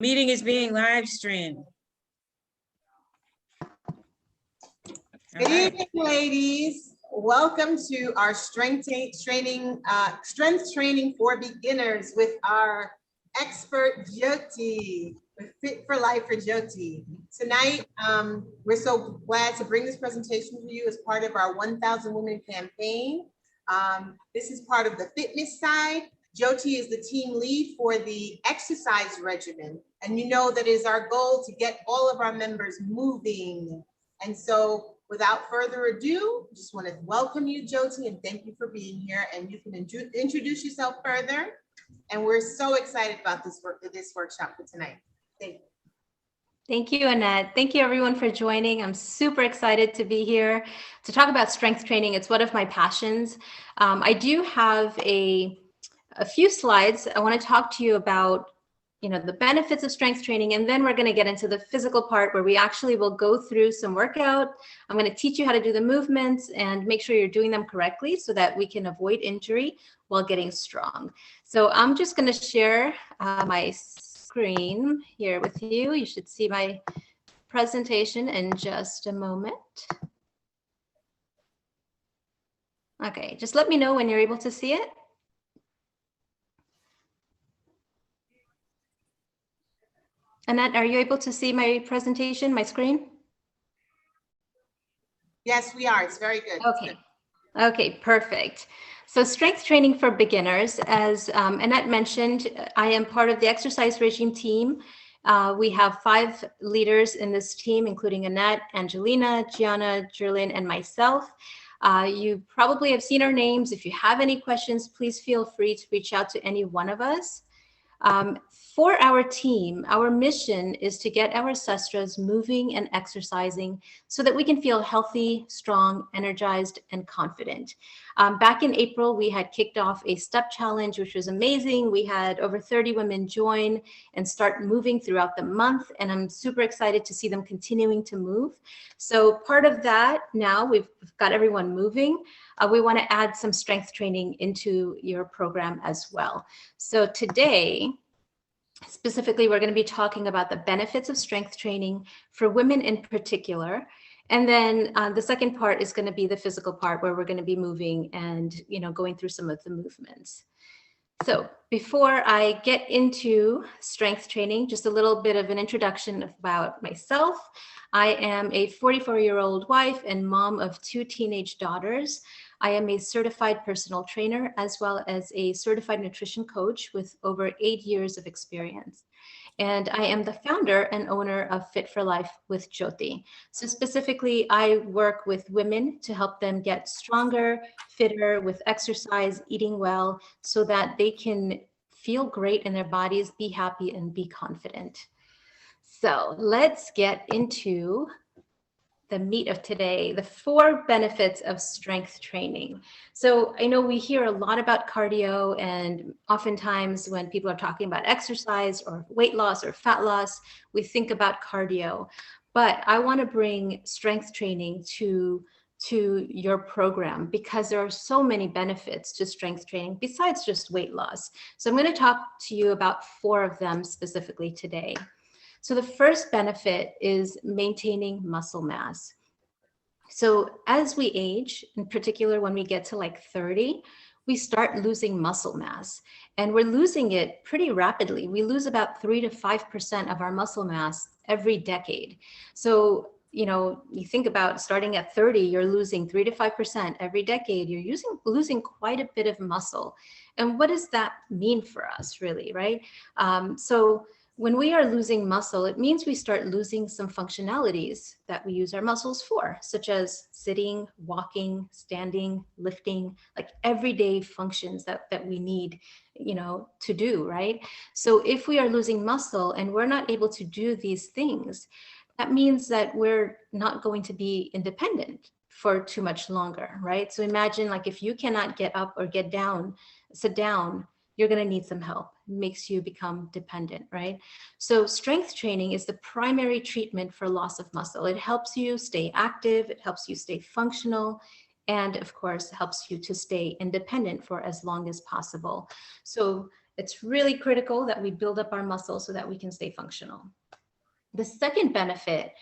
Meeting is being live streamed. Good evening, ladies. Welcome to our strength training for beginners with our expert Jyoti, with Fit for Life for Jyoti. Tonight, we're so glad to bring this presentation to you as part of our 1,000 Women campaign. This is part of the fitness side. Jyoti is the team lead for the exercise regimen. And you know that is our goal to get all of our members moving. And so without further ado, just want to welcome you, Jyoti, and thank you for being here. And you can introduce yourself further. And we're so excited about this workshop for tonight. Thank you. Thank you, Annette. Thank you, everyone, for joining. I'm super excited to be here to talk about strength training. It's one of my passions. I do have a few slides. I want to talk to you about the benefits of strength training, and then we're going to get into the physical part where we actually will go through some workout. I'm going to teach you how to do the movements and make sure you're doing them correctly so that we can avoid injury while getting strong. So I'm just going to share my screen here with you. You should see my presentation in just a moment. Okay, just let me know when you're able to see it. Annette, are you able to see my presentation, my screen? Yes, we are. It's very good. Okay. Okay, perfect. So strength training for beginners, as Annette mentioned, I am part of the exercise regime team. We have 5 leaders in this team, including Annette, Angelina, Gianna, Jerlyn, and myself. You probably have seen our names. If you have any questions, please feel free to reach out to any one of us. For our team, our mission is to get our sestras moving and exercising so that we can feel healthy, strong, energized, and confident. Back in April, we had kicked off a step challenge, which was amazing. We had over 30 women join and start moving throughout the month, and I'm super excited to see them continuing to move. So part of that, now we've got everyone moving. We want to add some strength training into your program as well. So today, specifically, we're going to be talking about the benefits of strength training for women in particular. And then the second part is going to be the physical part where we're going to be moving and going through some of the movements. So before I get into strength training, just a little bit of an introduction about myself. I am a 44-year-old wife and mom of 2 teenage daughters. I am a certified personal trainer as well as a certified nutrition coach with over 8 years of experience. And I am the founder and owner of Fit for Life with Jyoti. So specifically, I work with women to help them get stronger, fitter with exercise, eating well, so that they can feel great in their bodies, be happy, and be confident. So let's get into the meat of today, the 4 benefits of strength training. So I know we hear a lot about cardio, and oftentimes when people are talking about exercise or weight loss or fat loss, we think about cardio. But I want to bring strength training to your program because there are so many benefits to strength training besides just weight loss. So I'm going to talk to you about 4 of them specifically today. So the first benefit is maintaining muscle mass. So as we age, in particular when we get to like 30, we start losing muscle mass, and we're losing it pretty rapidly. We lose about 3 to 5% of our muscle mass every decade. So you think about starting at 30, you're losing 3 to 5% every decade. You're losing quite a bit of muscle. And what does that mean for us, really, right? So when we are losing muscle, it means we start losing some functionalities that we use our muscles for, such as sitting, walking, standing, lifting, like everyday functions that we need, to do, right? So if we are losing muscle and we're not able to do these things, that means that we're not going to be independent for too much longer, right? So imagine like if you cannot get up or get down, sit down, you're going to need some help. It makes you become dependent, right? So strength training is the primary treatment for loss of muscle. It helps you stay active, it helps you stay functional, and of course, helps you to stay independent for as long as possible. So It's really critical that we build up our muscles so that we can stay functional. The second benefit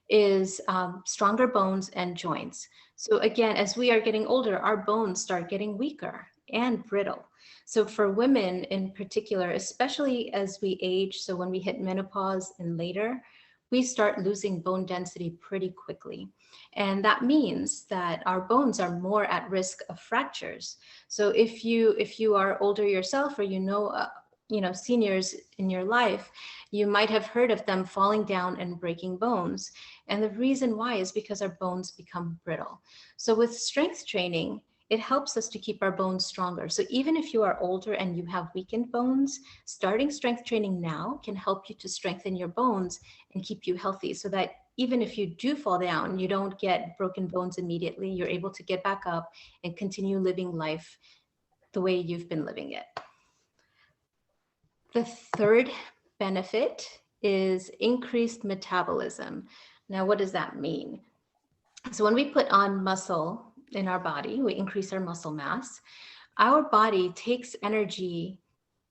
is stronger bones and joints. So again, as we are getting older, our bones start getting weaker and brittle. So for women in particular, especially as we age, so when we hit menopause and later, we start losing bone density pretty quickly. And that means that our bones are more at risk of fractures. So if you are older yourself, or you know seniors in your life, you might have heard of them falling down and breaking bones. And the reason why is because our bones become brittle. So with strength training, it helps us to keep our bones stronger. So even if you are older and you have weakened bones, starting strength training now can help you to strengthen your bones and keep you healthy, so that even if you do fall down, you don't get broken bones immediately. You're able to get back up and continue living life the way you've been living it. The third benefit is increased metabolism. Now, what does that mean? So when we put on muscle in our body, we increase our muscle mass. Our body takes energy,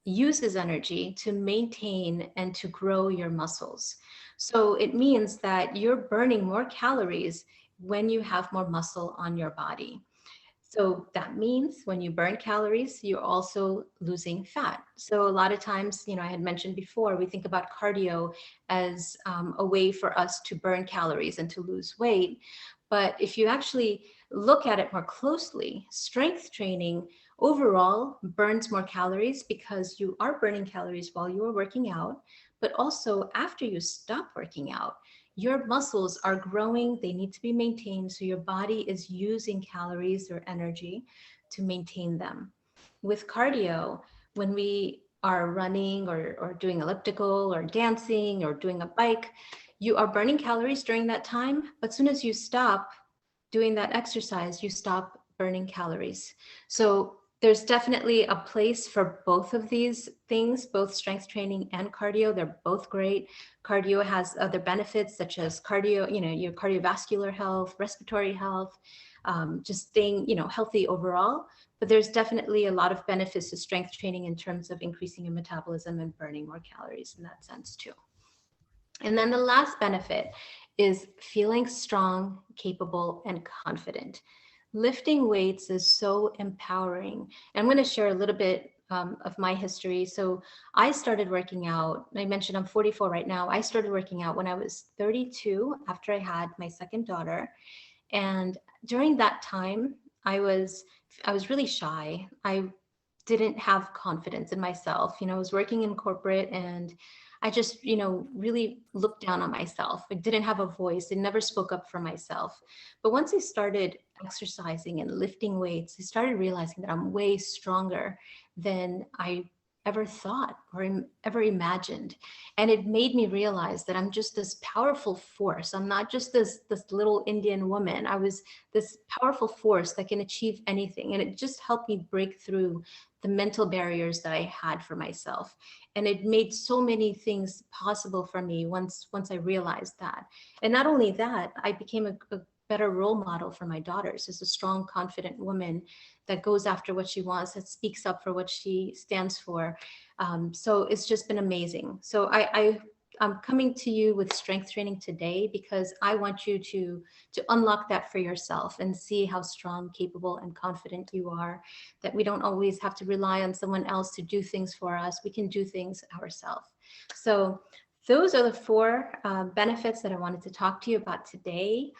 uses energy to maintain and to grow your muscles. So it means that you're burning more calories when you have more muscle on your body. So that means when you burn calories, you're also losing fat. So a lot of times, I had mentioned before, we think about cardio as a way for us to burn calories and to lose weight. But if you actually look at it more closely, strength training overall burns more calories because you are burning calories while you are working out, but also after you stop working out. Your muscles are growing, they need to be maintained, so your body is using calories or energy to maintain them. With cardio, when we are running or doing elliptical or dancing or doing a bike, you are burning calories during that time, but as soon as you stop doing that exercise, you stop burning calories. So there's definitely a place for both of these things, both strength training and cardio. They're both great. Cardio has other benefits such as your cardiovascular health, respiratory health, just staying, healthy overall. But there's definitely a lot of benefits to strength training in terms of increasing your metabolism and burning more calories in that sense too. And then the last benefit is feeling strong, capable, and confident. Lifting weights is so empowering. I'm going to share a little bit of my history. So I started working out. I mentioned I'm 44 right now. I started working out when I was 32 after I had my second daughter. And during that time, I was really shy. I didn't have confidence in myself. I was working in corporate and I just, really looked down on myself. I didn't have a voice. I never spoke up for myself. But once I started exercising and lifting weights, I started realizing that I'm way stronger than I ever thought or ever imagined. And it made me realize that I'm just this powerful force. I'm not just this little Indian woman. I was this powerful force that can achieve anything. And it just helped me break through the mental barriers that I had for myself. And it made so many things possible for me once I realized that. And not only that, I became a better role model for my daughters as a strong, confident woman that goes after what she wants, that speaks up for what she stands for. So it's just been amazing. So I'm coming to you with strength training today because I want you to unlock that for yourself and see how strong, capable, and confident you are, that we don't always have to rely on someone else to do things for us. We can do things ourselves. So those are the 4 benefits that I wanted to talk to you about today.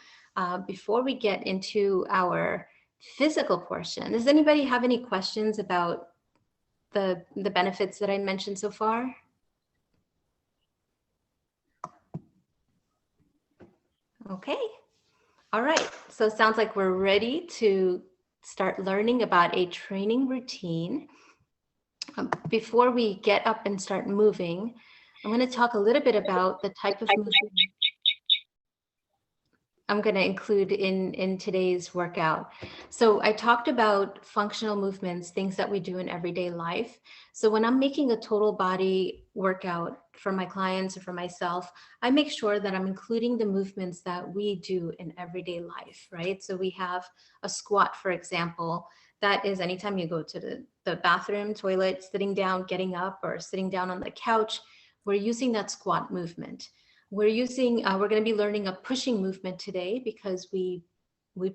Before we get into our physical portion, does anybody have any questions about the benefits that I mentioned so far? Okay. All right. So it sounds like we're ready to start learning about a training routine. Before we get up and start moving, I'm going to talk a little bit about the type of movement I'm going to include in today's workout. So I talked about functional movements, things that we do in everyday life. So when I'm making a total body workout for my clients or for myself, I make sure that I'm including the movements that we do in everyday life, right? So we have a squat, for example, That is anytime you go to the bathroom, toilet, sitting down, getting up, or sitting down on the couch, we're using that squat movement. We're going to be learning a pushing movement today because we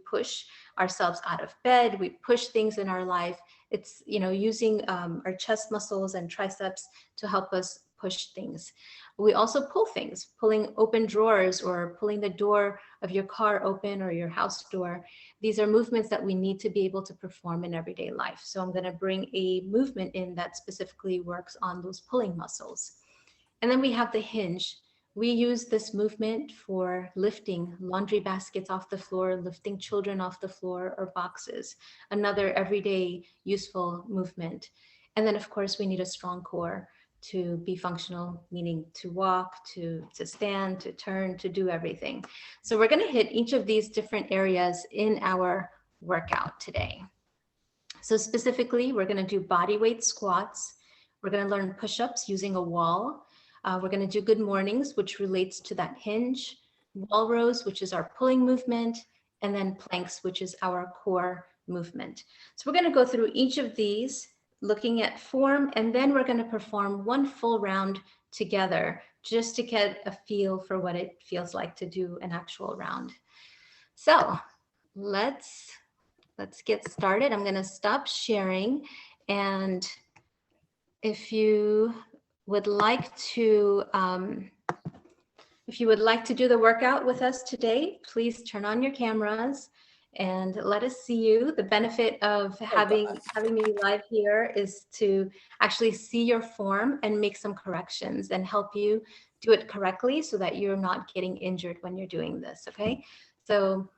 push ourselves out of bed, we push things in our life. It's, using our chest muscles and triceps to help us push things. We also pull things, pulling open drawers or pulling the door of your car open or your house door. These are movements that we need to be able to perform in everyday life. So I'm going to bring a movement in that specifically works on those pulling muscles. And then we have the hinge. We use this movement for lifting laundry baskets off the floor, lifting children off the floor or boxes, another everyday useful movement. And then of course we need a strong core to be functional, meaning to walk, to stand, to turn, to do everything. So we're going to hit each of these different areas in our workout today. So specifically, we're going to do body weight squats. We're going to learn push-ups using a wall. We're going to do good mornings, which relates to that hinge, wall rows, which is our pulling movement, and then planks, which is our core movement. So we're going to go through each of these, looking at form, and then we're going to perform one full round together just to get a feel for what it feels like to do an actual round. So let's get started. I'm going to stop sharing, and if you would like to do the workout with us today, please turn on your cameras and let us see you. The benefit of having me live here is to actually see your form and make some corrections and help you do it correctly so that you're not getting injured when you're doing this, okay? So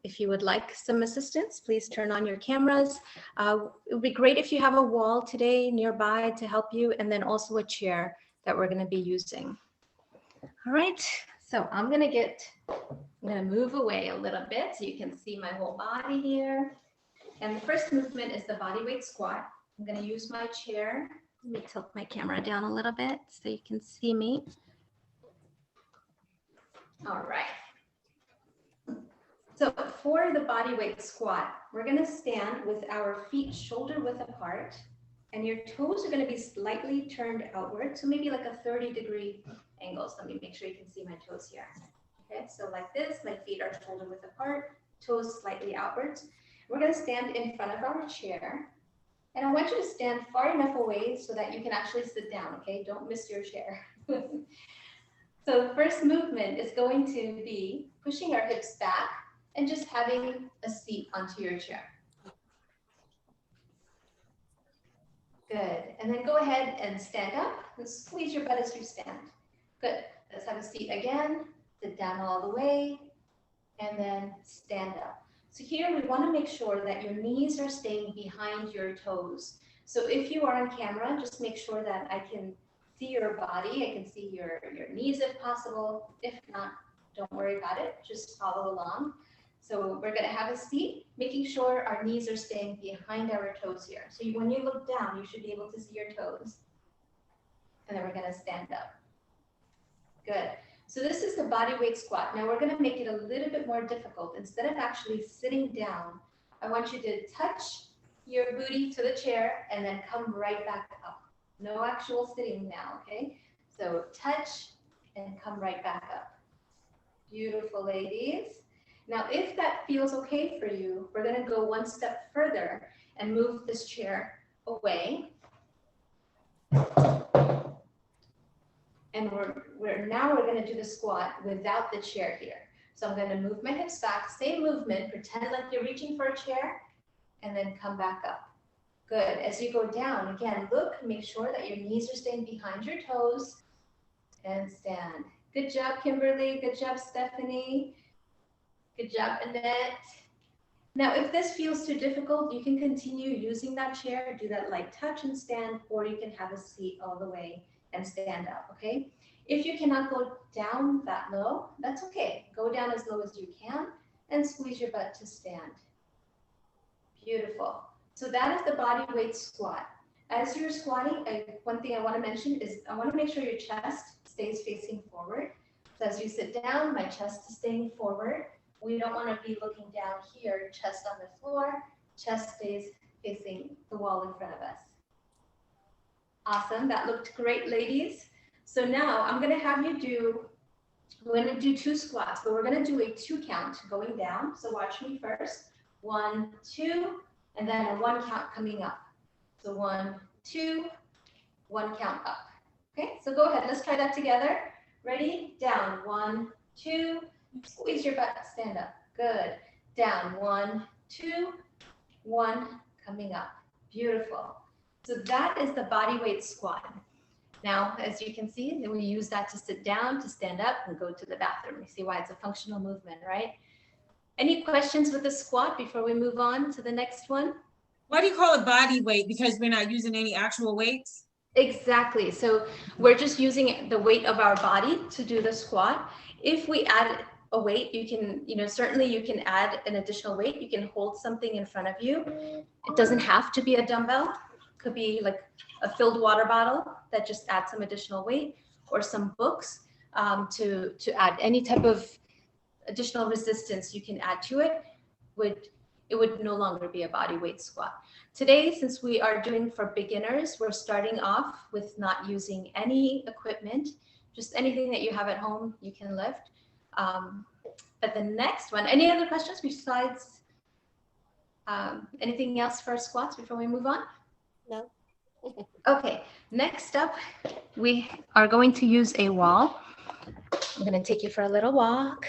if you would like some assistance, please turn on your cameras. It would be great if you have a wall today nearby to help you, and then also a chair that we're gonna be using. All right, so I'm gonna move away a little bit so you can see my whole body here. And the first movement is the body weight squat. I'm gonna use my chair. Let me tilt my camera down a little bit so you can see me. All right. So for the body weight squat, we're gonna stand with our feet shoulder width apart, and your toes are gonna be slightly turned outward. So maybe like a 30-degree angle. So let me make sure you can see my toes here. Okay, so like this, my feet are shoulder width apart, toes slightly outwards. We're gonna stand in front of our chair, and I want you to stand far enough away so that you can actually sit down, okay? Don't miss your chair. So the first movement is going to be pushing our hips back and just having a seat onto your chair. Good, and then go ahead and stand up and squeeze your butt as you stand. Good, let's have a seat again, sit down all the way, and then stand up. So here we want to make sure that your knees are staying behind your toes. So if you are on camera, just make sure that I can see your body, I can see your knees if possible. If not, don't worry about it, just follow along. So we're going to have a seat, making sure our knees are staying behind our toes here. So when you look down, you should be able to see your toes. And then we're going to stand up. Good. So this is the body weight squat. Now we're going to make it a little bit more difficult. Instead of actually sitting down, I want you to touch your booty to the chair and then come right back up. No actual sitting now, okay? So touch and come right back up. Beautiful, ladies. Now, if that feels okay for you, we're going to go one step further and move this chair away. And now we're going to do the squat without the chair here. So I'm going to move my hips back, same movement, pretend like you're reaching for a chair, and then come back up. Good. As you go down, again, look, make sure that your knees are staying behind your toes, and stand. Good job, Kimberly. Good job, Stephanie. Good job, Annette. Now, if this feels too difficult, you can continue using that chair, do that light touch and stand, or you can have a seat all the way and stand up, okay? If you cannot go down that low, that's okay. Go down as low as you can and squeeze your butt to stand. Beautiful. So that is the body weight squat. As you're squatting, one thing I want to mention is I want to make sure your chest stays facing forward. So as you sit down, my chest is staying forward. We don't want to be looking down here, chest on the floor. chest stays facing the wall in front of us. Awesome, that looked great, ladies. So now I'm gonna have you do, we're gonna do 2 squats, but we're gonna do a 2 count going down. So watch me first. 1, 2, and then a 1 count coming up. So 1, 2, 1 count up. Okay, so go ahead, let's try that together. Ready? Down, 1, 2, squeeze your butt, stand up. Good. Down, 1, 2, 1, coming up. Beautiful. So that is the body weight squat. Now, as you can see, we use that to sit down, to stand up, and go to the bathroom. You see why it's a functional movement, right? Any questions with the squat before we move on to the next one? Why do you call it body weight? Because we're not using any actual weights? Exactly. So we're just using the weight of our body to do the squat. If we add a weight, you can, certainly you can add an additional weight. You can hold something in front of you. It doesn't have to be a dumbbell. Could be like a filled water bottle that just adds some additional weight, or some books to add any type of additional resistance you can add to it. It would no longer be a body weight squat. Today, since we are doing for beginners, we're starting off with not using any equipment, just anything that you have at home you can lift. But the next one, any other questions besides anything else for squats before we move on? No. Okay, next up, we are going to use a wall. I'm going to take you for a little walk.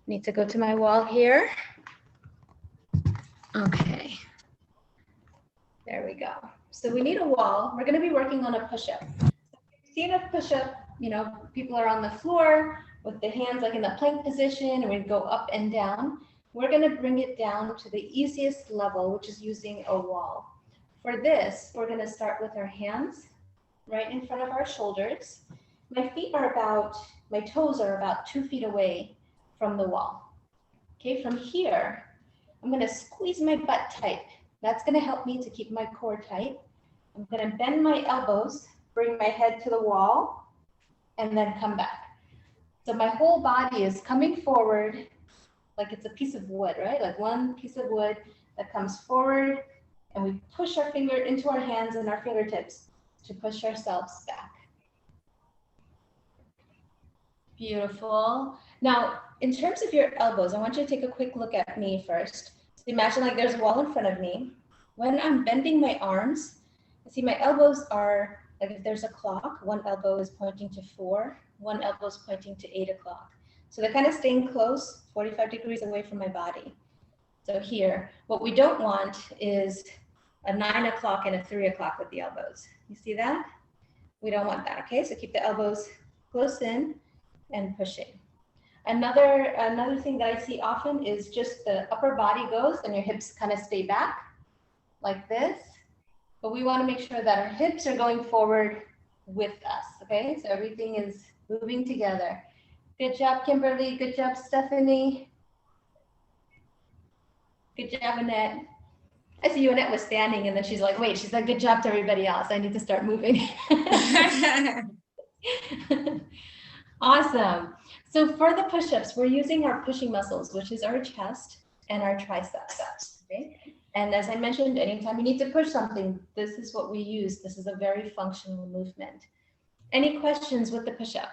Need to go to my wall here. Okay. There we go. So we need a wall. We're going to be working on a push-up. You've seen a push-up, people are on the floor with the hands like in the plank position, and we go up and down. We're going to bring it down to the easiest level, which is using a wall. For this, we're going to start with our hands right in front of our shoulders. My toes are about 2 feet away from the wall. Okay, from here, I'm going to squeeze my butt tight. That's going to help me to keep my core tight. I'm going to bend my elbows, bring my head to the wall, and then come back. So my whole body is coming forward like it's a piece of wood, right? Like one piece of wood that comes forward, and we push our finger into our hands and our fingertips to push ourselves back. Beautiful. Now, in terms of your elbows, I want you to take a quick look at me first. So imagine like there's a wall in front of me. When I'm bending my arms, see my elbows are, like if there's a clock, one elbow is pointing to 4, one elbow is pointing to 8 o'clock. So they're kind of staying close, 45 degrees away from my body. So here, what we don't want is a 9 o'clock and a 3 o'clock with the elbows. You see that? We don't want that, okay? So keep the elbows close in and pushing. Another thing that I see often is just the upper body goes and your hips kind of stay back like this. But we want to make sure that our hips are going forward with us, okay? So everything is moving together. Good job, Kimberly. Good job, Stephanie. Good job, Annette. I see you, Annette was standing, and then she's like, wait, she's like, good job to everybody else. I need to start moving. Awesome. So for the push-ups, we're using our pushing muscles, which is our chest and our triceps. Okay? And as I mentioned, anytime you need to push something, this is what we use. This is a very functional movement. Any questions with the push-up?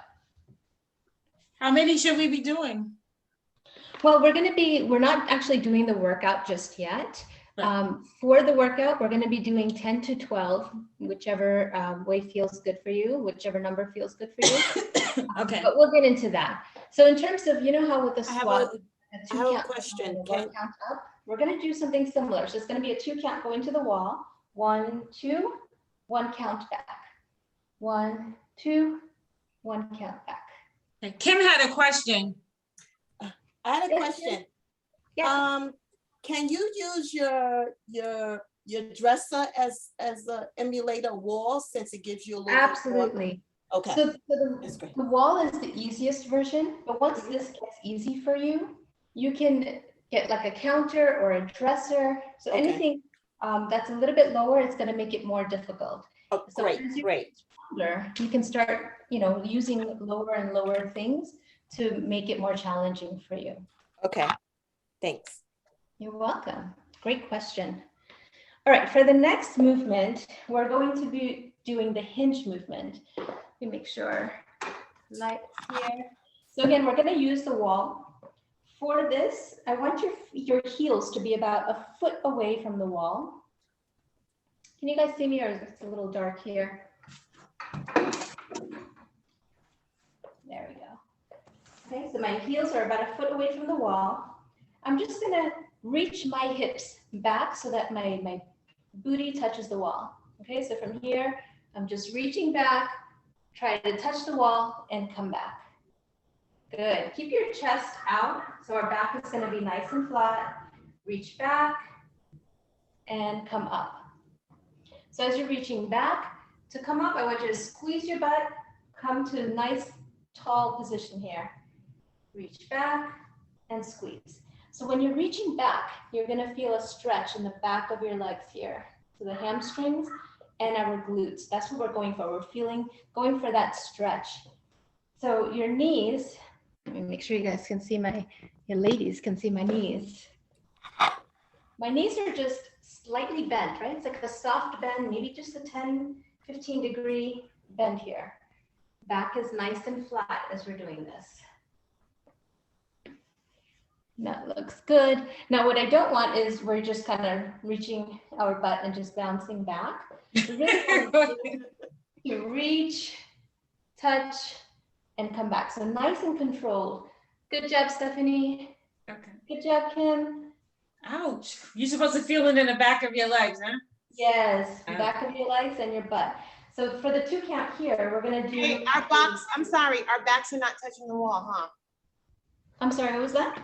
How many should we be doing? Well, we're not actually doing the workout just yet. For the workout, we're going to be doing 10 to 12, whichever way feels good for you, whichever number feels good for you. Okay. But we'll get into that. So in terms of, how with the squat, I have a question. Count up, we're going to do something similar. So it's going to be a 2 count going to the wall. 1, 2, 1 count back. 1, 2, 1 count back. Okay. Kim had a question. I had a question. Yeah. Can you use your dresser as an emulator wall, since it gives you a little Absolutely. bit more? Okay. So That's great. the wall is the easiest version, but once this gets easy for you, you can get like a counter or a dresser. So Okay. anything that's a little bit lower, it's going to make it more difficult. Oh, So great, as you great. get stronger, you can start, using lower and lower things to make it more challenging for you. Okay, thanks. You're welcome. Great question. All right, for the next movement, we're going to be doing the hinge movement. Let me make sure lights here. So again, we're going to use the wall. For this, I want your heels to be about a foot away from the wall. Can you guys see me, or is it a little dark here? There we go. Okay, so my heels are about a foot away from the wall. I'm just going to reach my hips back so that my booty touches the wall. Okay, so from here, I'm just reaching back, try to touch the wall and come back. Good. Keep your chest out so our back is going to be nice and flat. Reach back and come up. So as you're reaching back to come up, I want you to squeeze your butt, come to a nice tall position here. Reach back and squeeze. So when you're reaching back, you're going to feel a stretch in the back of your legs here. So the hamstrings and our glutes. That's what we're going for. We're going for that stretch. So your knees, let me make sure you guys can see your ladies can see my knees. My knees are just slightly bent, right? It's like a soft bend, maybe just a 10, 15 degree bend here. Back is nice and flat as we're doing this. That looks good. Now, what I don't want is we're just kind of reaching our butt and just bouncing back. We really want to reach, touch, and come back. So nice and controlled. Good job, Stephanie. Okay. Good job, Kim. Ouch. You're supposed to feel it in the back of your legs, huh? Yes, back of your legs and your butt. So for the 2 count here, we're going to do. Hey, our backs are not touching the wall, huh? I'm sorry, what was that?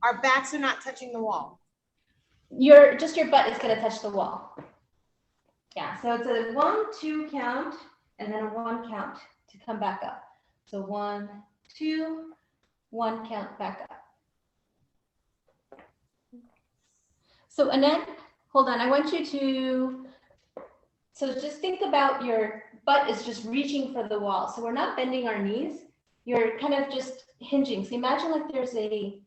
Our backs are not touching the wall. Your butt is going to touch the wall. Yeah, so it's a 1, 2 count and then a 1 count to come back up. So 1, 2, 1 count back up. So Annette, hold on. I want you to, so just think about your butt is just reaching for the wall. So we're not bending our knees. You're kind of just hinging. So imagine like there's a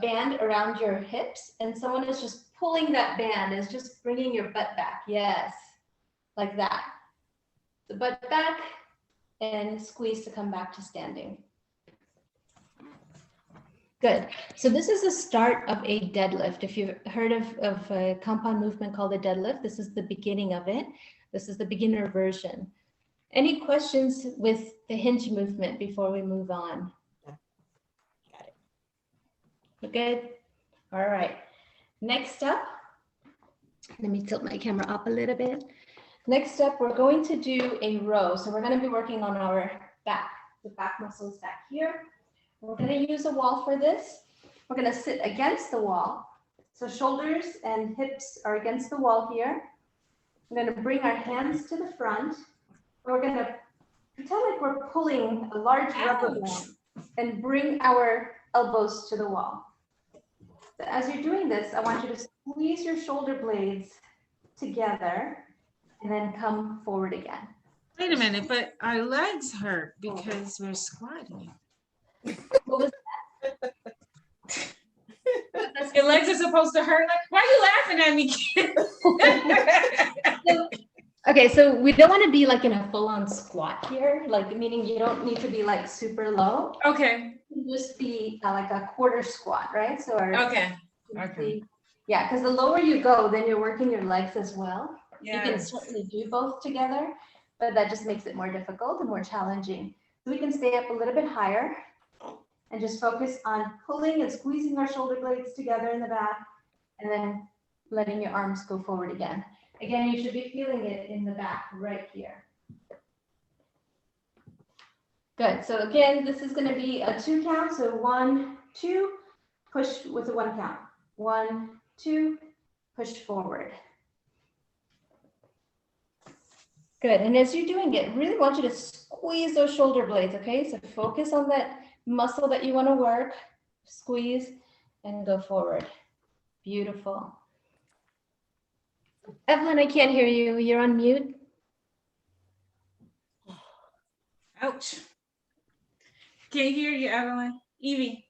band around your hips and someone is just pulling that band, is just bringing your butt back. Yes, like that. The butt back and squeeze to come back to standing. Good. So this is the start of a deadlift. If you've heard of a compound movement called a deadlift, this is the beginning of it. This is the beginner version. Any questions with the hinge movement before we move on? Got it. We're good? All right. Next up, let me tilt my camera up a little bit. Next up, we're going to do a row. So we're going to be working on our back, the back muscles back here. We're going to use a wall for this. We're going to sit against the wall. So shoulders and hips are against the wall here. We're going to bring our hands to the front. We're going to pretend like we're pulling a large rubber band and bring our elbows to the wall. So as you're doing this, I want you to squeeze your shoulder blades together and then come forward again. Wait a minute, but our legs hurt because we're squatting. What was that? Your legs are supposed to hurt. Like, why are you laughing at me, kid? Okay, so we don't want to be like in a full-on squat here, like meaning you don't need to be like super low. Okay. Just be like a quarter squat, right? So Okay. Okay. Yeah, because the lower you go, then you're working your legs as well. Yeah. You can certainly do both together, but that just makes it more difficult and more challenging. So we can stay up a little bit higher and just focus on pulling and squeezing our shoulder blades together in the back and then letting your arms go forward again. Again, you should be feeling it in the back right here. Good. So again, this is going to be a 2 count. So 1, 2, push with a 1 count. 1, 2, push forward. Good. And as you're doing it, really want you to squeeze those shoulder blades. Okay. So focus on that muscle that you want to work. Squeeze and go forward. Beautiful. Evelyn, I can't hear you. You're on mute. Ouch. Can't hear you, Evelyn. Evie.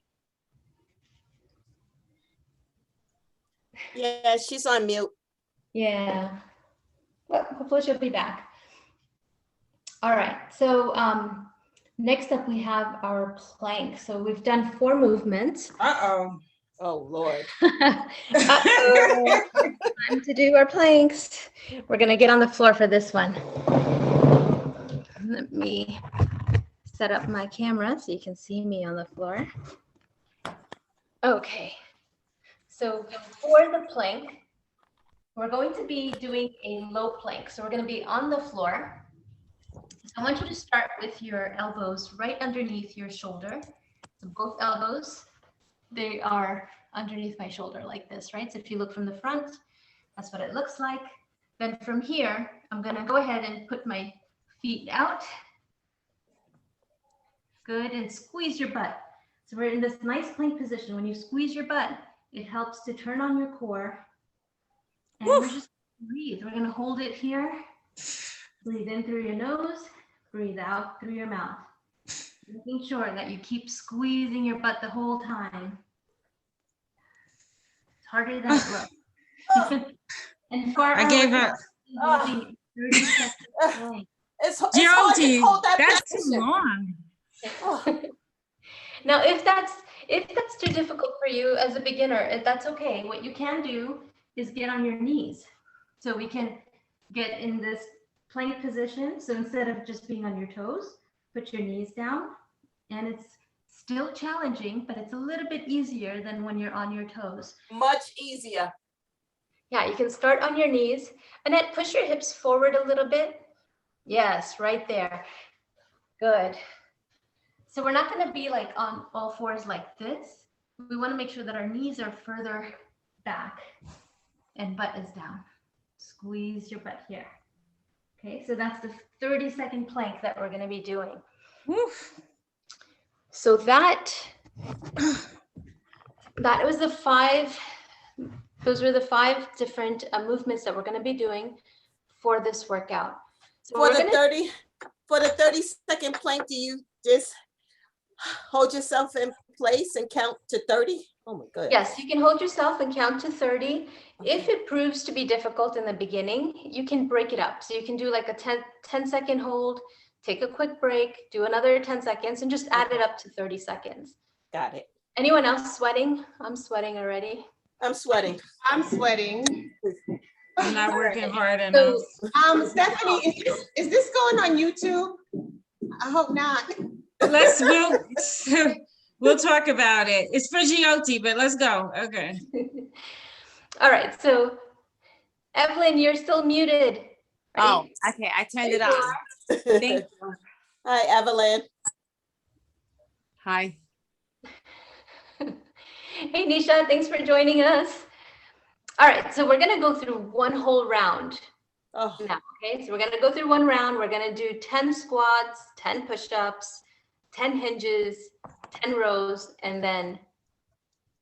Yeah, she's on mute. Yeah. Well, hopefully she'll be back. All right. So next up we have our plank. So we've done 4 movements. Uh-oh. Oh, Lord. Uh-oh. Time to do our planks. We're gonna get on the floor for this one. Let me set up my camera so you can see me on the floor. Okay. So for the plank, we're going to be doing a low plank. So we're going to be on the floor. So I want you to start with your elbows right underneath your shoulder. So both elbows, they are underneath my shoulder like this, right? So if you look from the front, that's what it looks like. Then from here, I'm going to go ahead and put my feet out. Good, and squeeze your butt. So we're in this nice plank position. When you squeeze your butt, it helps to turn on your core. And we're just breathe. We're going to hold it here. Breathe in through your nose, breathe out through your mouth. Making sure that you keep squeezing your butt the whole time. It's harder than it looks. And for I gave up. holding 30 seconds plank. It's hard to hold that That's too position. long. Now, if that's too difficult for you as a beginner, that's okay. What you can do is get on your knees. So we can get in this plank position. So instead of just being on your toes, put your knees down. And it's still challenging, but it's a little bit easier than when you're on your toes. Much easier. Yeah, you can start on your knees. Annette, push your hips forward a little bit. Yes, right there. Good. So we're not going to be like on all fours like this. We want to make sure that our knees are further back and butt is down. Squeeze your butt here. Okay, so that's the 30-second plank that we're going to be doing. Woof. So that was the 5, those were the 5 different movements that we're going to be doing for this workout. So For the 30-second plank, do you just hold yourself in place and count to 30? Oh my goodness. Yes, you can hold yourself and count to 30. If it proves to be difficult in the beginning, you can break it up. So you can do like a 10-second hold, take a quick break, do another 10 seconds, and just add it up to 30 seconds. Got it. Anyone else sweating? I'm sweating already. I'm sweating. I'm sweating. I'm not working hard enough. So, Stephanie, is this going on YouTube? I hope not. We'll talk about it. It's for Giotti, but let's go. Okay. all right, so Evelyn, you're still muted. Oh, okay. I turned it on. Thank you. Hi, Evelyn. Hi. Hey, Nisha, thanks for joining us. All right, so we're gonna go through one whole round Oh, now, okay? So we're gonna go through one round. We're gonna do 10 squats, 10 push-ups, 10 hinges, 10 rows, and then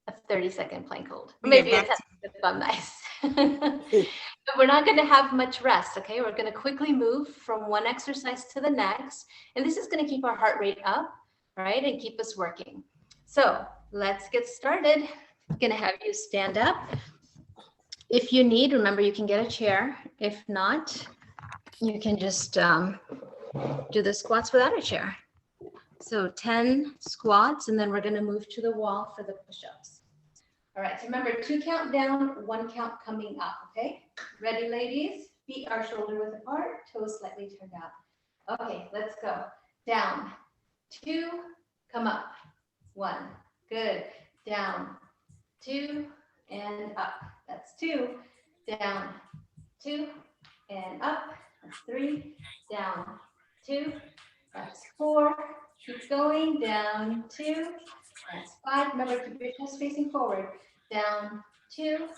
a 30-second plank hold. Maybe a 10 if I'm nice. But we're not gonna have much rest, okay? We're gonna quickly move from one exercise to the next. And this is gonna keep our heart rate up, right? And keep us working. So let's get started. I'm gonna have you stand up. If you need, remember you can get a chair. If not, you can just do the squats without a chair. So 10 squats, and then we're gonna move to the wall for the push-ups. All right, so remember 2 count down, 1 count coming up, okay? Ready, ladies? Feet are shoulder width apart, toes slightly turned out. Okay, let's go. Down, 2, come up. 1, good. Down, 2, and up. That's 2, down, 2, and up. That's 3, down, 2, that's 4. Keep going, down, 2, that's 5. Remember, keep your chest facing forward. Down, 2,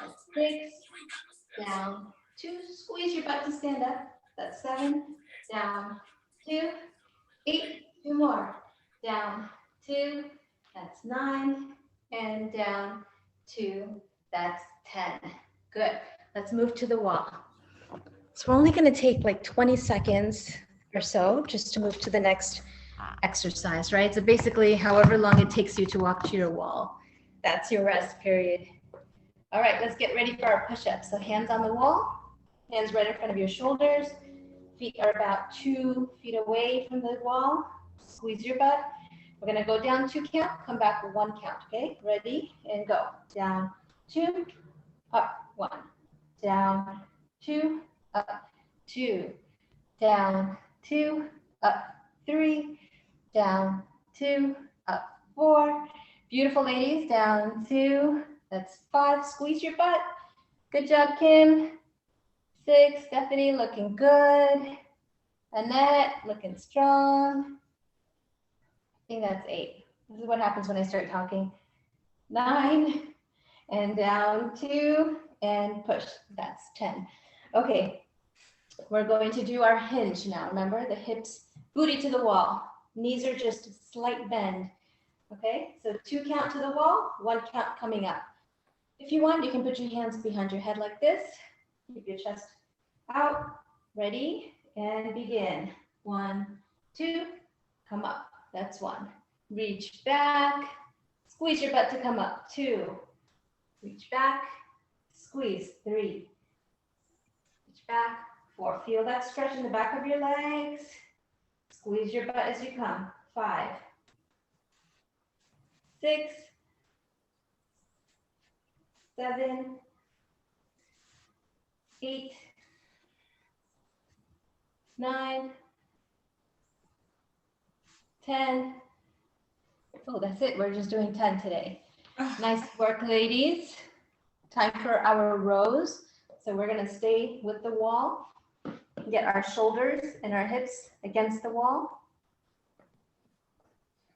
that's 6, down, 2. Squeeze your butt to stand up. That's 7, down, 2, 8. 2 more. Down, 2, that's 9, and down, 2, that's 10. Good. Let's move to the wall. So we're only going to take like 20 seconds or so just to move to the next exercise, right? So basically, however long it takes you to walk to your wall, that's your rest period. All right, let's get ready for our push-ups. So hands on the wall, hands right in front of your shoulders. Feet are about 2 feet away from the wall. Squeeze your butt. We're gonna go down 2 count, come back 1 count, okay? Ready, and go. Down, 2, up, 1. Down, 2, up, 2. Down, 2, up, 3. Down, 2, up, 4. Beautiful, ladies. Down, 2. That's 5. Squeeze your butt. Good job, Kim. 6. Stephanie, looking good. Annette, looking strong. I think that's 8. This is what happens when I start talking. 9. And down 2. And push. That's 10. Okay. We're going to do our hinge now. Remember, the hips, booty to the wall. Knees are just a slight bend. Okay, so 2 count to the wall, 1 count coming up. If you want, you can put your hands behind your head like this. Keep your chest out. Ready, and begin. 1, 2, come up. That's 1. Reach back. Squeeze your butt to come up. 2. Reach back. Squeeze. 3. Reach back. 4. Feel that stretch in the back of your legs. Squeeze your butt as you come. 5. 6. 7. 8. 9. 10. Oh, that's it. We're just doing 10 today. Nice work, ladies. Time for our rows. So we're going to stay with the wall. Get our shoulders and our hips against the wall.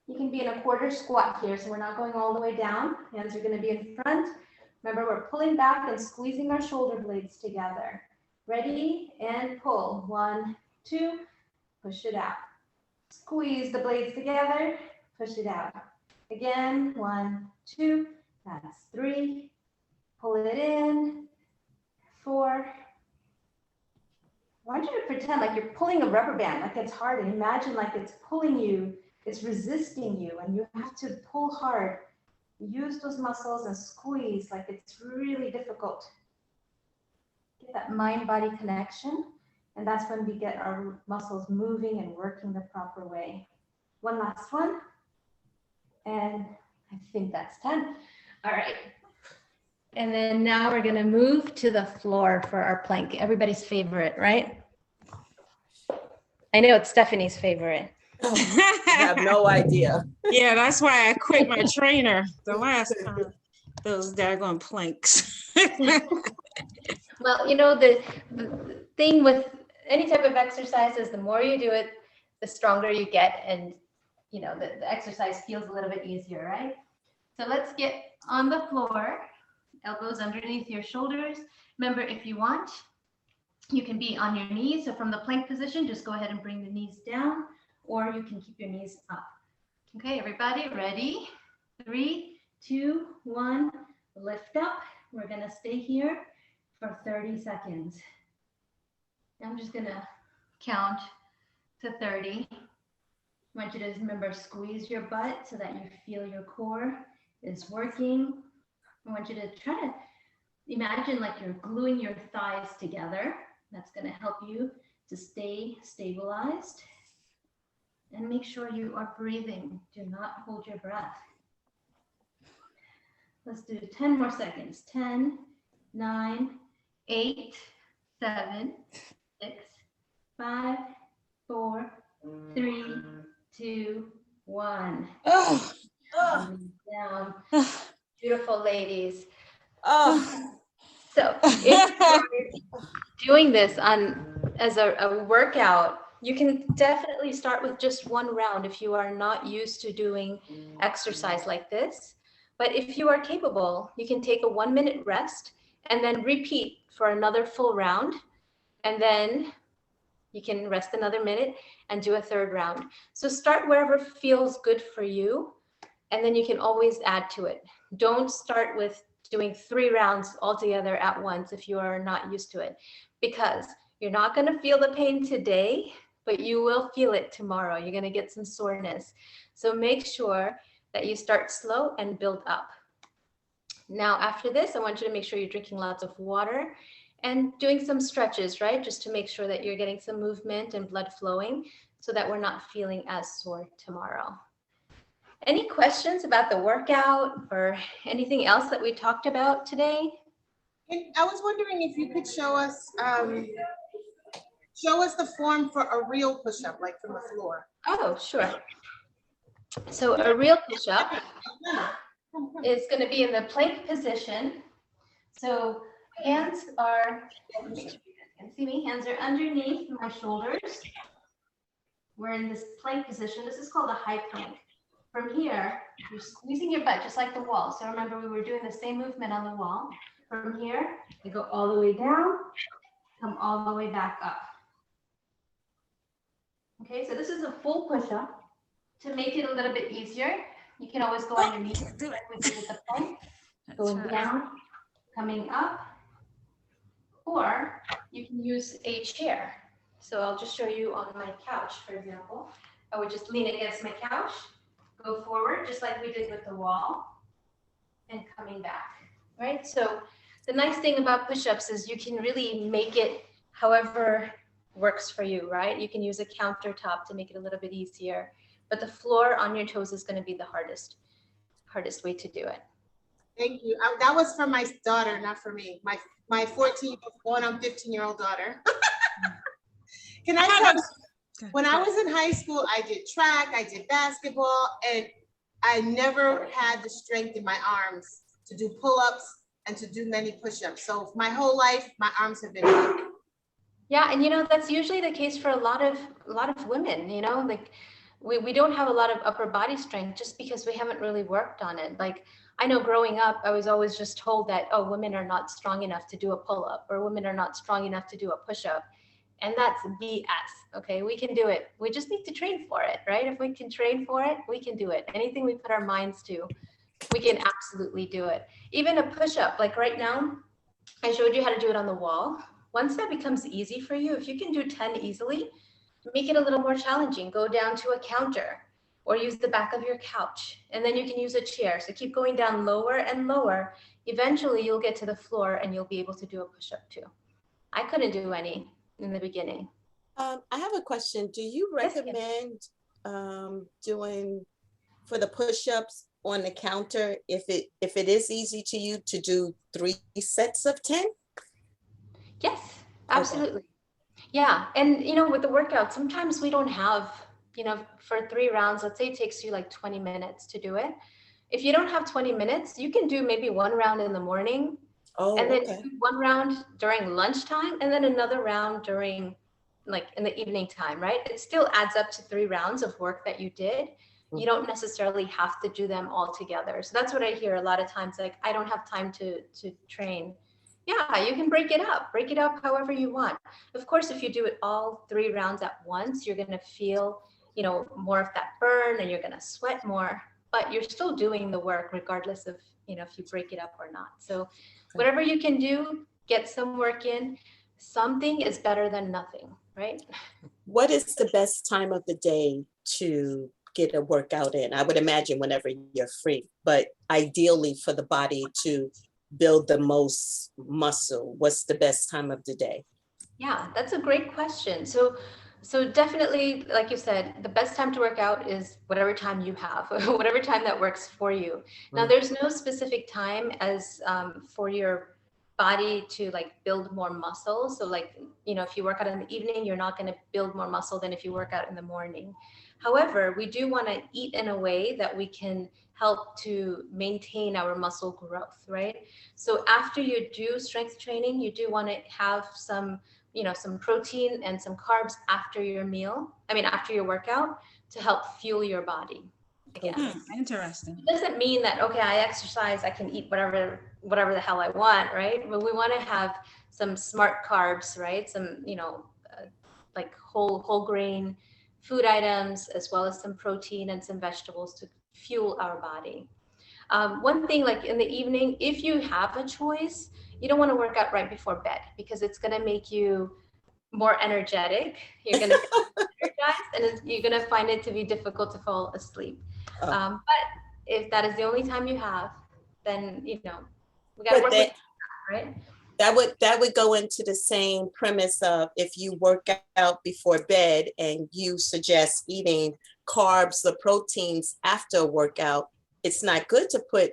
You can be in a quarter squat here, so we're not going all the way down. Hands are going to be in front. Remember, we're pulling back and squeezing our shoulder blades together. Ready, and pull. 1, 2, push it out. Squeeze the blades together, push it out. Again, 1, 2, that's 3. Pull it in. 4. I want you to pretend like you're pulling a rubber band, like it's hard, and imagine like it's pulling you, it's resisting you, and you have to pull hard. Use those muscles and squeeze like it's really difficult. Get that mind-body connection, and that's when we get our muscles moving and working the proper way. One last one, and I think that's 10. All right. And then now we're gonna move to the floor for our plank. Everybody's favorite, right? I know it's Stephanie's favorite. I have no idea. Yeah, that's why I quit my trainer the last time. Those daggone planks. Well, you know, the thing with any type of exercise is the more you do it, the stronger you get, and you know, the exercise feels a little bit easier, right? So let's get on the floor, elbows underneath your shoulders. Remember, if you want, you can be on your knees. So from the plank position, just go ahead and bring the knees down, or you can keep your knees up. Okay, everybody, ready? 3, 2, 1, lift up. We're gonna stay here for 30 seconds. I'm just gonna count to 30. I want you to remember, squeeze your butt so that you feel your core is working. I want you to try to imagine like you're gluing your thighs together. That's gonna help you to stay stabilized. And make sure you are breathing. Do not hold your breath. Let's do 10 more seconds. 10, 9, 8, 7, 6, 5, 4, 3, 2, 1. Oh, Down. Beautiful, ladies. Oh, So if you're doing this as a workout, you can definitely start with just 1 round if you are not used to doing exercise like this. But if you are capable, you can take a 1-minute rest and then repeat for another full round. And then you can rest another minute and do a 3rd round. So start wherever feels good for you, and then you can always add to it. Don't start with doing 3 rounds altogether at once if you are not used to it, because you're not going to feel the pain today, but you will feel it tomorrow. You're going to get some soreness. So make sure that you start slow and build up. Now, after this, I want you to make sure you're drinking lots of water and doing some stretches, right? Just to make sure that you're getting some movement and blood flowing so that we're not feeling as sore tomorrow. Any questions about the workout or anything else that we talked about today? And I was wondering if you could show us the form for a real push-up, like from the floor. Oh, sure. So a real push-up is going to be in the plank position. So hands are, let me make sure you guys can see me, hands are underneath my shoulders. We're in this plank position. This is called a high plank. From here, you're squeezing your butt just like the wall. So remember, we were doing the same movement on the wall. From here, you go all the way down, come all the way back up. Okay, so this is a full push-up. To make it a little bit easier, you can always go on your knees like we did with the plank, going down, coming up, or you can use a chair. So I'll just show you on my couch, for example. I would just lean against my couch, go forward, just like we did with the wall, and coming back, right? So the nice thing about push-ups is you can really make it however works for you, right? You can use a countertop to make it a little bit easier, but the floor on your toes is going to be the hardest way to do it. Thank you. That was for my daughter, not for me. My 14 going on 15-year-old daughter. Can I tell you, when I was in high school, I did track, I did basketball, and I never had the strength in my arms to do pull-ups and to do many push-ups. So my whole life, my arms have been weak. Yeah, and you know, that's usually the case for a lot of women, you know, like we don't have a lot of upper body strength just because we haven't really worked on it. Like I know growing up, I was always just told that, oh, women are not strong enough to do a pull-up or women are not strong enough to do a push-up. And that's BS, okay? We can do it. We just need to train for it, right? If we can train for it, we can do it. Anything we put our minds to, we can absolutely do it. Even a push-up, like right now, I showed you how to do it on the wall. Once that becomes easy for you, if you can do 10 easily, make it a little more challenging. Go down to a counter or use the back of your couch, and then you can use a chair. So keep going down lower and lower. Eventually you'll get to the floor and you'll be able to do a push-up too. I couldn't do any in the beginning. I have a question. Do you recommend doing for the push-ups on the counter if it is easy to you to do 3 sets of 10? Yes, absolutely. Okay. Yeah, and you know, with the workout, sometimes we don't have, you know, for 3 rounds, let's say it takes you like 20 minutes to do it. If you don't have 20 minutes, you can do maybe 1 round in the morning. And then do 1 round during lunchtime and then another round during like in the evening time, right? It still adds up to 3 rounds of work that you did. You don't necessarily have to do them all together. So that's what I hear a lot of times, like, I don't have time to train. Yeah, you can break it up however you want. Of course, if you do it all 3 rounds at once, you're going to feel, you know, more of that burn and you're going to sweat more, but you're still doing the work regardless of, you know, if you break it up or not. So whatever you can do, get some work in. Something is better than nothing, right? What is the best time of the day to get a workout in? I would imagine whenever you're free, but ideally for the body to build the most muscle, what's the best time of the day? Yeah, that's a great question. So definitely, like you said, the best time to work out is whatever time you have, whatever time that works for you. Now, there's no specific time as for your body to like build more muscle. So like, you know, if you work out in the evening, you're not going to build more muscle than if you work out in the morning. However, we do want to eat in a way that we can help to maintain our muscle growth, right? So after you do strength training, you do want to have some, you know, some protein and some carbs after your meal, after your workout, to help fuel your body again. Interesting. It doesn't mean that, okay, I exercise, I can eat whatever the hell I want, right? But we want to have some smart carbs, right? Some, you know, like whole grain food items, as well as some protein and some vegetables to fuel our body. One thing, like in the evening, if you have a choice, you don't want to work out right before bed because it's going to make you more energetic. You're going to feel energized, and you're going to find it to be difficult to fall asleep. But if that is the only time you have, then, you know, We got to But work with, right? that would go into the same premise of if you work out before bed and you suggest eating carbs or proteins after a workout, it's not good to put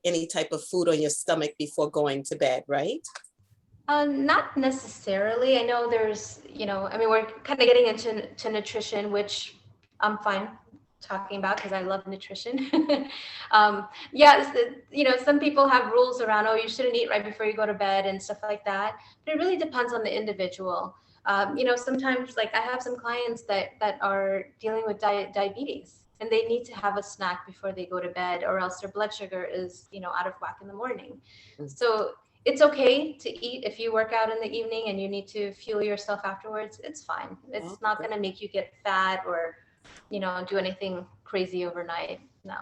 any type of food on your stomach before going to bed, right? Not necessarily. I know there's, I mean, we're kind of getting into nutrition, which I'm fine talking about because I love nutrition. Yeah, some people have rules around, oh, you shouldn't eat right before you go to bed and stuff like that. But it really depends on the individual. Sometimes, like, I have some clients that are dealing with diabetes, and they need to have a snack before they go to bed, or else their blood sugar is, out of whack in the morning. So it's okay to eat if you work out in the evening and you need to fuel yourself afterwards. It's fine. It's not going to make you get fat or, do anything crazy overnight. No.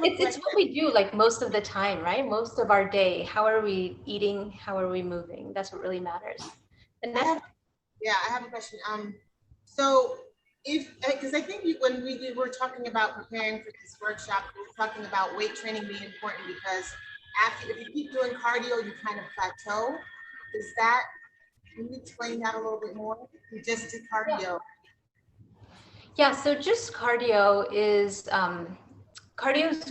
It's what we do, like, most of the time, right? Most of our day. How are we eating? How are we moving? That's what really matters. And I have a question. So because I think when we were talking about preparing for this workshop, we were talking about weight training being important because if you keep doing cardio, you kind of plateau. Can you explain that a little bit more? You just do cardio. Yeah, so just cardio is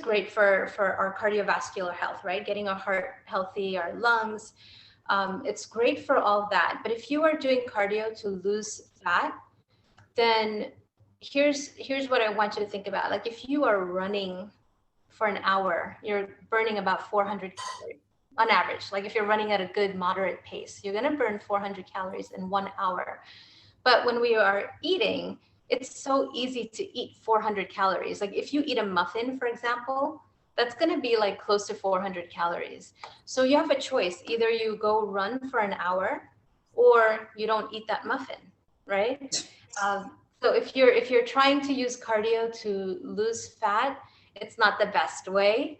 great for our cardiovascular health, right? Getting our heart healthy, our lungs. It's great for all that. But if you are doing cardio to lose fat, then here's what I want you to think about. Like, if you are running for an hour, you're burning about 400 calories on average. Like, if you're running at a good moderate pace, you're going to burn 400 calories in 1 hour. But when we are eating, it's so easy to eat 400 calories. Like, if you eat a muffin, for example, that's going to be like close to 400 calories. So you have a choice. Either you go run for an hour or you don't eat that muffin, right? So if you're trying to use cardio to lose fat, it's not the best way.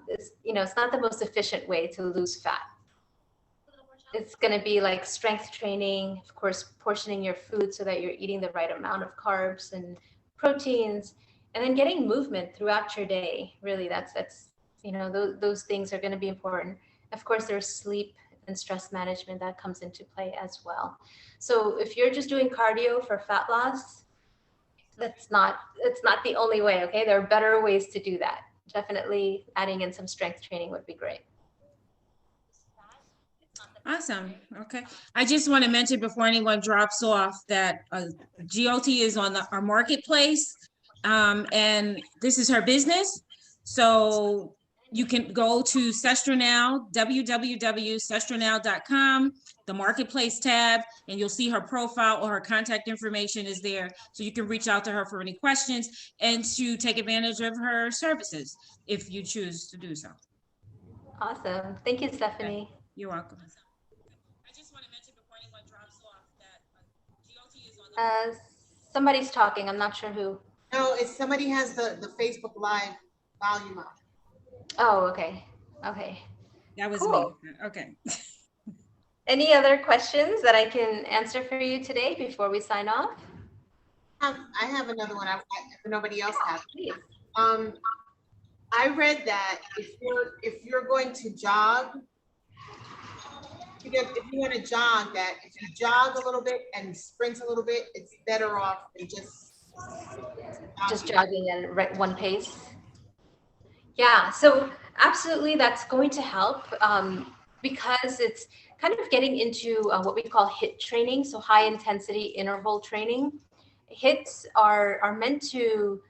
It's not the most efficient way to lose fat. It's going to be like strength training, of course, portioning your food so that you're eating the right amount of carbs and proteins, and then getting movement throughout your day. Really, that's those things are going to be important. Of course, there's sleep and stress management that comes into play as well. So if you're just doing cardio for fat loss, it's not the only way. Okay, there are better ways to do that. Definitely adding in some strength training would be great. Awesome. Okay. I just want to mention before anyone drops off that GOT is on our marketplace, and this is her business. So you can go to SestraNow, www.sestranow.com, the marketplace tab, and you'll see her profile or her contact information is there. So you can reach out to her for any questions and to take advantage of her services if you choose to do so. Awesome. Thank you, Stephanie. Okay. You're welcome. I just want to mention before anyone drops off that GOT is on the somebody's talking. I'm not sure who. No, it's somebody has the Facebook Live volume up. Oh, okay. Okay. That was cool. me. Okay. Any other questions that I can answer for you today before we sign off? I have another one. If nobody else has. Please. I read that if you're going to jog, if you want to jog, that if you jog a little bit and sprint a little bit, it's better off than just jogging at one pace. Yeah, so absolutely, that's going to help because it's kind of getting into what we call HIIT training, so high intensity interval training. HIITs are meant to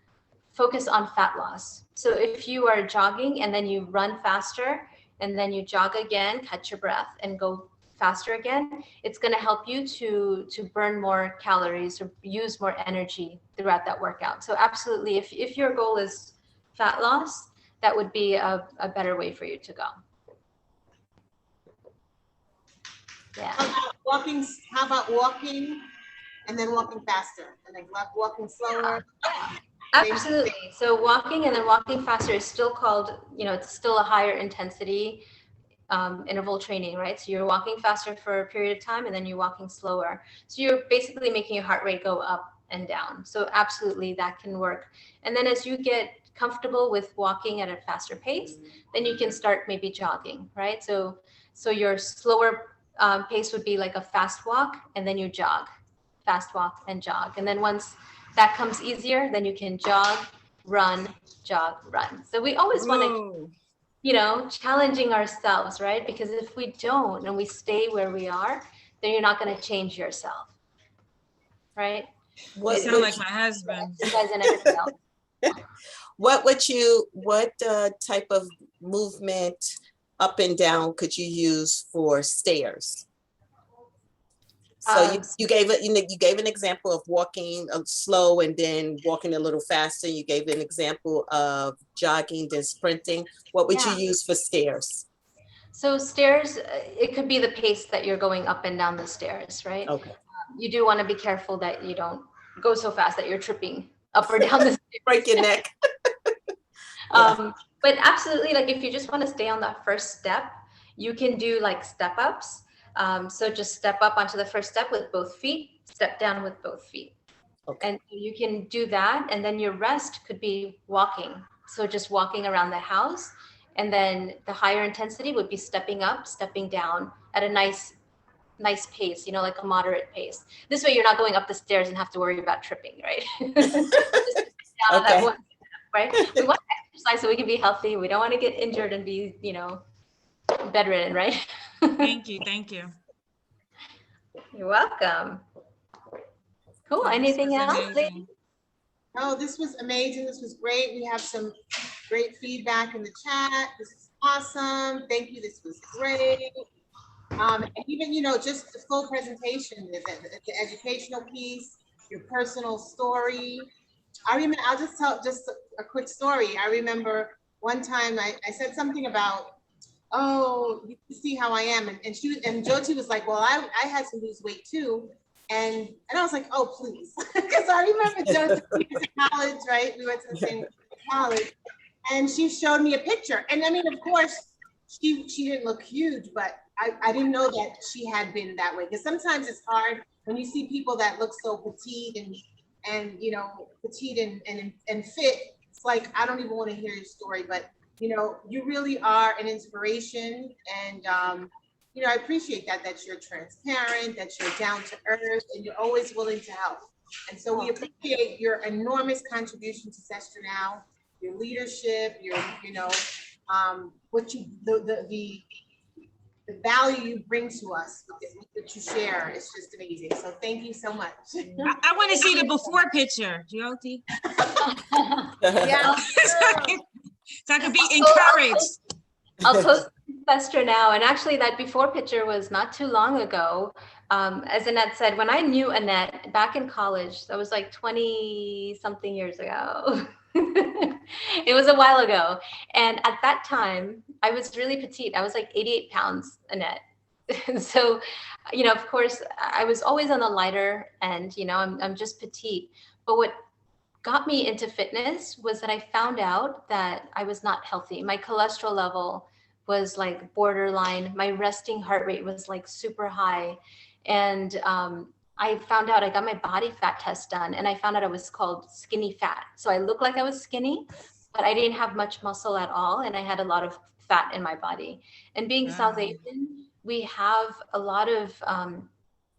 focus on fat loss. So if you are jogging and then you run faster and then you jog again, catch your breath and go faster again, it's going to help you to burn more calories or use more energy throughout that workout. So absolutely, if your goal is fat loss, that would be a better way for you to go. Yeah. How about walking and then walking faster and then walking slower? Yeah. Absolutely. So walking and then walking faster is still called, it's still a higher intensity interval training, right? So you're walking faster for a period of time and then you're walking slower. So you're basically making your heart rate go up and down. So absolutely that can work. And then as you get comfortable with walking at a faster pace, then you can start maybe jogging, right? So your slower pace would be like a fast walk, and then you jog, fast walk and jog. And then once that comes easier, then you can jog, run, jog, run. So we always want to, Whoa. you know, challenging ourselves, right? Because if we don't and we stay where we are, then you're not going to change yourself, right? You What sound would like my husband. Exercise and everything else. what type of movement up and down could you use for stairs? So you gave it, you gave an example of walking slow and then walking a little faster. You gave an example of jogging, then sprinting. What would you use for stairs? So stairs, it could be the pace that you're going up and down the stairs, right? Okay. You do want to be careful that you don't go so fast that you're tripping up or down the stairs. Break your neck. Yeah. But absolutely, like if you just want to stay on that first step, you can do like step ups. So just step up onto the first step with both feet, step down with both feet. Okay. And you can do that. And then your rest could be walking. So just walking around the house. And then the higher intensity would be stepping up, stepping down at a nice pace, you know, like a moderate pace. This way you're not going up the stairs and have to worry about tripping, right? Just down on that one step, right? We want to exercise so we can be healthy. We don't want to get injured and be, you know, bedridden, right? Thank you. Thank you. You're welcome. Cool. This Anything was else? amazing. Oh, this was amazing. This was great. We have some great feedback in the chat. This is awesome. Thank you. This was great. And even, you know, just the full presentation, the educational piece, your personal story. I remember, I'll just tell just a quick story. I remember one time I said something about, oh, you can see how I am. And Jyoti was like, well, I had to lose weight too. And I was like, oh, please. Because I remember Jyoti, we went to college, right? We went to the same college. And she showed me a picture. And I mean, of course, she didn't look huge, but I didn't know that she had been that way. Because sometimes it's hard when you see people that look so petite and you know, petite and fit. It's like, I don't even want to hear your story, but you know, you really are an inspiration. And you know, I appreciate that you're transparent, that you're down to earth, and you're always willing to help. And so we appreciate your enormous contribution to SestraNow, your leadership, your, you know, what you, the value you bring to us, that you share. It's just amazing. So thank you so much. I want to see the before picture, Jyoti. Yeah. So I could be encouraged. I'll post SestraNow. And actually that before picture was not too long ago. As Annette said, when I knew Annette back in college, that was like 20 something years ago. It was a while ago. And at that time, I was really petite. I was like 88 pounds, Annette. So, you know, of course, I was always on the lighter end, you know, I'm just petite. But what got me into fitness was that I found out that I was not healthy. My cholesterol level was like borderline. My resting heart rate was like super high. And I found out, I got my body fat test done, and I found out I was called skinny fat. So I looked like I was skinny, but I didn't have much muscle at all. And I had a lot of fat in my body. And being South Asian, we have a lot of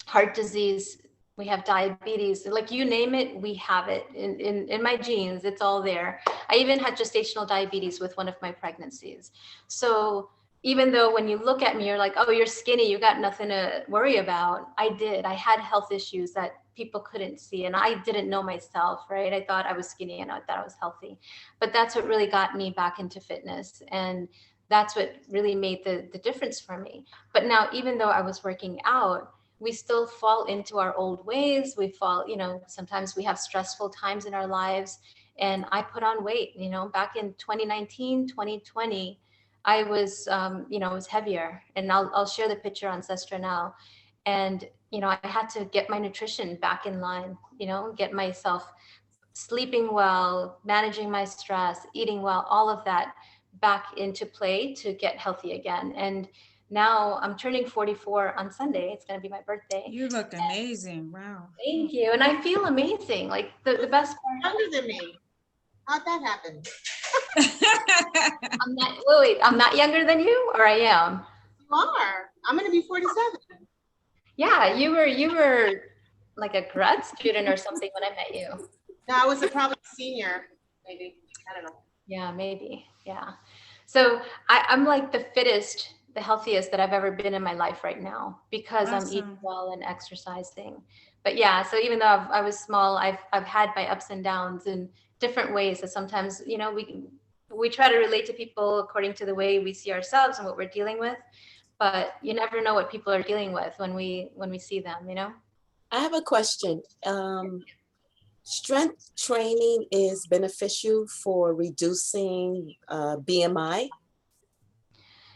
heart disease. We have diabetes, like you name it, we have it in my genes. It's all there. I even had gestational diabetes with one of my pregnancies. So even though when you look at me, you're like, oh, you're skinny, you got nothing to worry about. I did. I had health issues that people couldn't see, and I didn't know myself, right? I thought I was skinny and I thought I was healthy. But that's what really got me back into fitness. And that's what really made the difference for me. But now, even though I was working out, we still fall into our old ways. We fall, you know, sometimes we have stressful times in our lives. And I put on weight, you know, back in 2019, 2020, I was, you know, I was heavier. And I'll share the picture on SestraNow. And, you know, I had to get my nutrition back in line, you know, get myself sleeping well, managing my stress, eating well, all of that back into play to get healthy again. And now I'm turning 44 on Sunday. It's going to be my birthday. You look amazing. Wow. Thank you. And I feel amazing. Like the best part. Younger than me. How'd that happen? I'm not, wait, I'm not younger than you, or I am? You are. I'm gonna be 47. Yeah, you were like a grad student or something when I met you. No, I was probably a senior, maybe. I don't know. Yeah, maybe. Yeah. So I'm like the fittest, the healthiest that I've ever been in my life right now because I'm eating Awesome. well and exercising. But yeah, so even though I was small, I've had my ups and downs in different ways. So sometimes, you know, we try to relate to people according to the way we see ourselves and what we're dealing with. But you never know what people are dealing with when we see them, you know? I have a question. Strength training is beneficial for reducing BMI.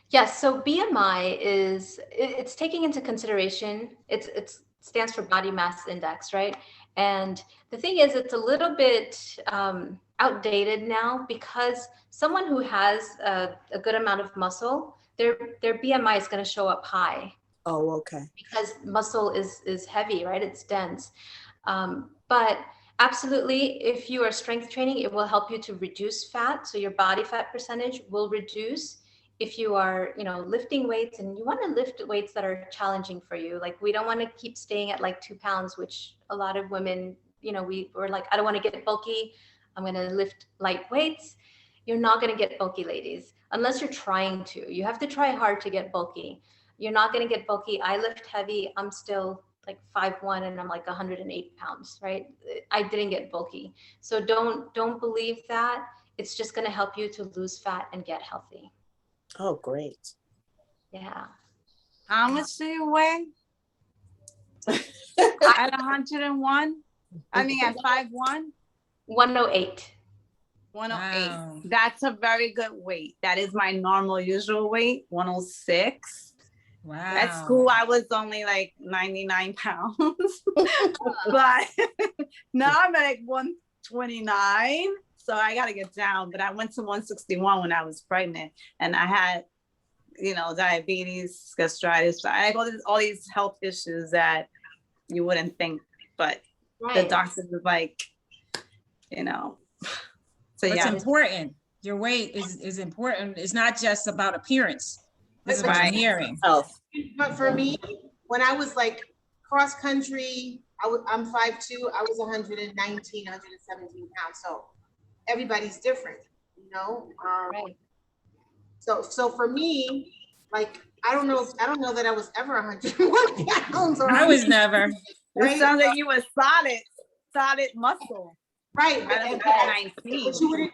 Yes, so BMI is it's taking into consideration it's stands for body mass index, right? And the thing is, it's a little bit outdated now because someone who has a good amount of muscle, their BMI is going to show up high Oh, okay. because muscle is heavy, right? It's dense. But absolutely, if you are strength training, it will help you to reduce fat. So your body fat percentage will reduce if you are, you know, lifting weights, and you want to lift weights that are challenging for you. Like we don't want to keep staying at like 2 pounds, which a lot of women, you know, we're like, I don't want to get bulky. I'm going to lift light weights. You're not going to get bulky, ladies, unless you're trying to. You have to try hard to get bulky. You're not going to get bulky. I lift heavy. I'm still like 5'1" and I'm like 108 pounds, right? I didn't get bulky. So don't believe that. It's just going to help you to lose fat and get healthy. Oh, great. Yeah. How much do you weigh? At 101? I mean, at 5'1"? 108. 108. Wow. That's a very good weight. That is my normal usual weight, 106. Wow. At school, I was only like 99 pounds. But now I'm at like 129. So I got to get down. But I went to 161 when I was pregnant. And I had, you know, diabetes, gastritis. I had all these health issues that you wouldn't think. But the doctors was like, you know. So It's yeah. important. Your weight is important. It's not just about appearance. This is what I'm hearing. Health. But for me, when I was like cross country, I'm 5'2", I was 119, 117 pounds. So everybody's different, you know? Right. So for me, like, I don't know that I was ever 101 pounds. Or I was never. right? It sounds like you were solid muscle. Right. But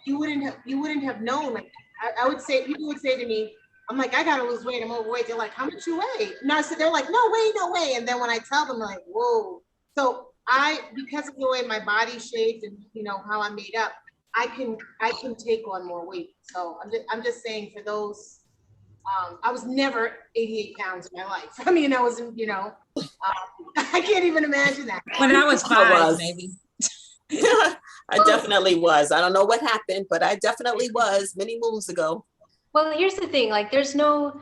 you wouldn't have known. Like I would say, people would say to me, I'm like, I gotta lose weight, I'm overweight. They're like, how much you weigh? No, so they're like, no way. And then when I tell them, like, whoa. So because of the way my body shaped and you know how I'm made up, I can take on more weight. So I'm just saying for those, I was never 88 pounds in my life. I mean, I wasn't, you know, I can't even imagine that. When I was I 5, was. maybe. I definitely was. I don't know what happened, but I definitely was many moons ago. Well, here's the thing, like there's no,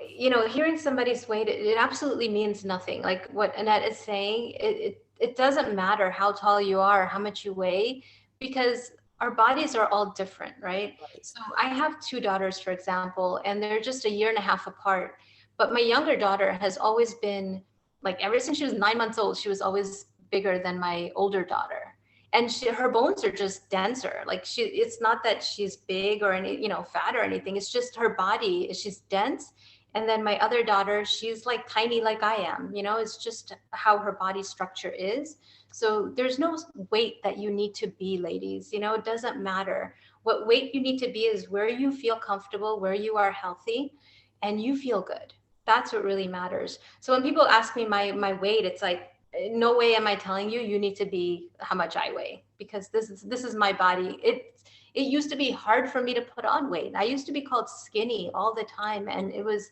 you know, hearing somebody's weight, it absolutely means nothing. Like what Annette is saying, it doesn't matter how tall you are, how much you weigh, because our bodies are all different, right? So I have 2 daughters, for example, and they're just a year and a half apart. But my younger daughter has always been, like ever since she was 9 months old, she was always bigger than my older daughter. And her bones are just denser. Like it's not that she's big or any, you know, fat or anything. It's just her body, she's dense. And then my other daughter, she's like tiny like I am, you know, it's just how her body structure is. So there's no weight that you need to be, ladies, you know, it doesn't matter. What weight you need to be is where you feel comfortable, where you are healthy and you feel good. That's what really matters. So when people ask me my weight, it's like, no way am I telling you you need to be how much I weigh, because this is my body. It used to be hard for me to put on weight. I used to be called skinny all the time, and it was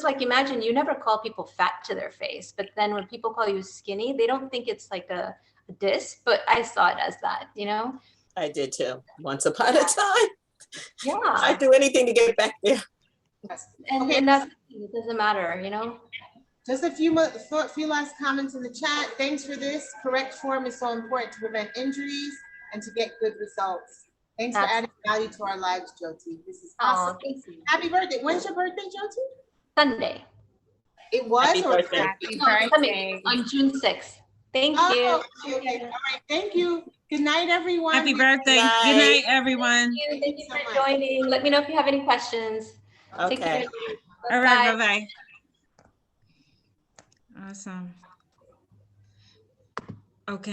like, imagine, you never call people fat to their face, but then when people call you skinny, they don't think it's like a diss, but I saw it as that, you know. I did too. Once upon a time. Yeah. I'd do anything to get back there. And, Okay. and that's, it doesn't matter, you know. Just a few last comments in the chat. Thanks for this. Correct form is so important to prevent injuries and to get good results. Thanks for adding value to our lives, Jyoti. This is Oh, awesome. thank you. Happy birthday. When's your birthday, Jyoti? Sunday. It was Happy or birthday. Happy No, it's birthday. coming on June 6th. Thank Oh, you. okay. All right. Thank you. Good night, everyone. Happy birthday. Good Bye. night, everyone. Thank you so for much. joining. Let me know if you have any questions. Take Okay. care. All right, Bye. bye-bye. Awesome. Okay.